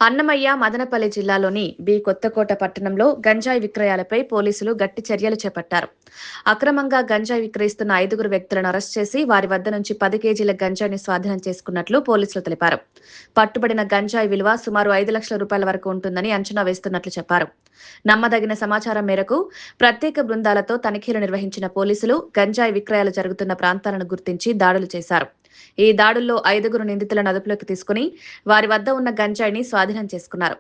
అన్నమయ్య, మదనపల్లి జిల్లాలోని కొత్తకోట పట్టణంలో గంజాయి విక్రయాలపై పోలీసులు గట్టి చర్యలు చేపట్టారు. అక్రమంగా గంజాయి విక్రయిస్తున్న 5 వ్యక్తులను అరెస్ట్ చేసి వారి వద్ద నుంచి 10 కేజీల గంజాయిని స్వాధీనం చేసుకున్నట్లు పోలీసులు తెలిపారు. పట్టుబడిన గంజాయి విలువ సుమారు 5 లక్షల రూపాయల వరకు ఉంటుందని అంచనా వేస్తున్నట్లు చెప్పారు. నమ్మదగిన సమాచారం మేరకు ప్రత్యేక బృందాలతో తనిఖీలు నిర్వహించిన పోలీసులు గంజాయి విక్రయాలు జరుగుతున్న ప్రాంతాలను గుర్తించి దాడులు చేశారు. ఈ దాడుల్లో 5 నిందితులను అదుపులోకి తీసుకుని వారి వద్ద ఉన్న గంజాయిని స్వాధీనం చేసుకున్నారు.